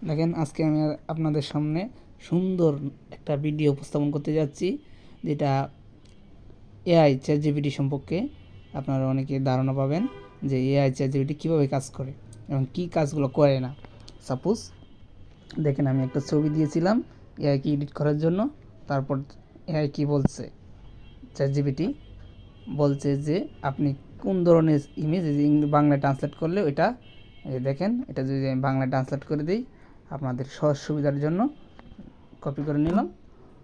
দেখেন আজকে আমি আপনাদের সামনে সুন্দর একটা ভিডিও উপস্থাপন করতে যাচ্ছি, যেটা এআই চ্যাটজিপিটি সম্পর্কে আপনারা অনেকে ধারণা পাবেন যে এআই চ্যাটজিপিটি কীভাবে কাজ করে এবং কী কাজগুলো করে না। সাপোজ দেখেন আমি একটা ছবি দিয়েছিলাম এআইকে এডিট করার জন্য, তারপর এআই কী বলছে, চ্যাটজিপিটি বলছে যে আপনি কোন ধরনের ইমেজ বাংলায় ট্রান্সলেট করলে ওইটা দেখেন, এটা যদি আমি বাংলায় ট্রান্সলেট করে দিই আপনাদের সহজ সুবিধার জন্য কপি করে নিলাম।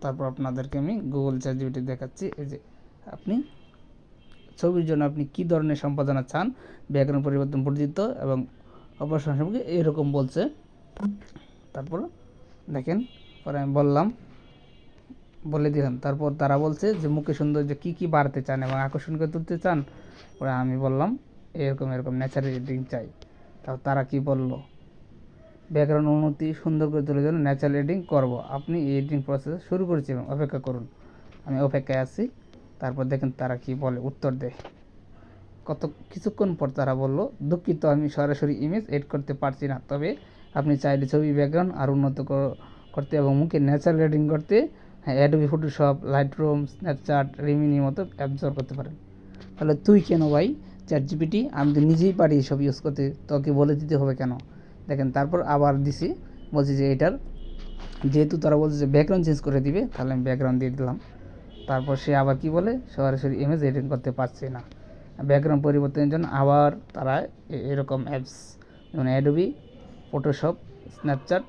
তারপর আপনাদেরকে আমি গুগল চ্যাটজিপিটি দেখাচ্ছি। এই যে আপনি ছবির জন্য আপনি কী ধরনের সম্পাদনা চান, ব্যাকরণ পরিবর্তন বর্জিত এবং অপসারণ সম্পর্কে এরকম বলছে। তারপর দেখেন, পরে আমি বলে দিলাম, তারপর তারা বলছে যে মুখে সৌন্দর্য কী কী বাড়াতে চান এবং আকর্ষণ করে তুলতে চান। পরে আমি বললাম এরকম ন্যাচারাল এডিটিং চাই। তারপর তারা কি বলল, ব্যাকরণ উন্নতি সুন্দর করে তোলার জন্য ন্যাচারাল এডিটিং করব, আপনি এই এডিটিং প্রসেস শুরু করেছি এবং অপেক্ষা করুন। আমি অপেক্ষায় আছি। তারপর দেখেন তারা কি বলে, উত্তর দেয়। কিছুক্ষণ পর তারা বলল, দুঃখিত আমি সরাসরি ইমেজ এড করতে পারছি না, তবে আপনি চাইলে ছবি ব্যাকগ্রাউন্ড আরও উন্নত করতে এবং মুখে ন্যাচারাল এডিটিং করতে অ্যাডোবি ফটোশপ, লাইটরুম, স্ন্যাপচ্যাট, রিমিনির মতো অ্যাপ ব্যবহার করতে পারেন। তাহলে তুই কেন ভাই চ্যাটজিপিটি, আমি তো নিজেই পারি এসব ইউজ করতে, তোকে বলে দিতে হবে কেন? দেখেন তারপর আবার দিছি, বলছি যে এটার যেহেতু তারা বলছে যে ব্যাকগ্রাউন্ড চেঞ্জ করে দিবে, তাহলে আমি ব্যাকগ্রাউন্ড দিয়ে দিলাম। তারপর সে আবার কি বলে, সরাসরি ইমেজ এডিট করতে পারছে না, ব্যাকগ্রাউন্ড পরিবর্তনের জন্য আবার তারা এরকম অ্যাপস যেমন অ্যাডোবি ফটোশপ, স্ন্যাপচ্যাট,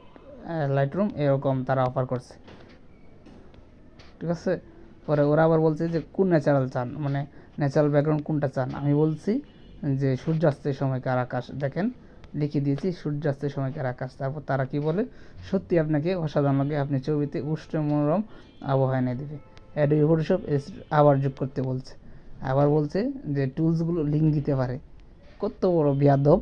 লাইটরুম এরকম তারা অফার করছে। ঠিক আছে, পরে ওরা আবার বলছে যে কোন ন্যাচারাল চান, মানে ন্যাচারাল ব্যাকগ্রাউন্ড কোনটা চান। আমি বলছি যে সূর্যাস্তের সময়কার আকাশ, দেখেন লিখে দিয়েছি সূর্যাস্তের সময়কার আকাশ। তারপর তারা কি বলে, সত্যি আপনাকে অসাধারণ লাগে, আপনি ছবিতে উষ্ণ মনোরম আবহাওয়া এনে দেবে। অ্যাডোবি ফটোশপ আবার যোগ করতে বলছে, আবার বলছে যে টুলসগুলো লিঙ্ক দিতে পারে। কত বড় বেয়াদব!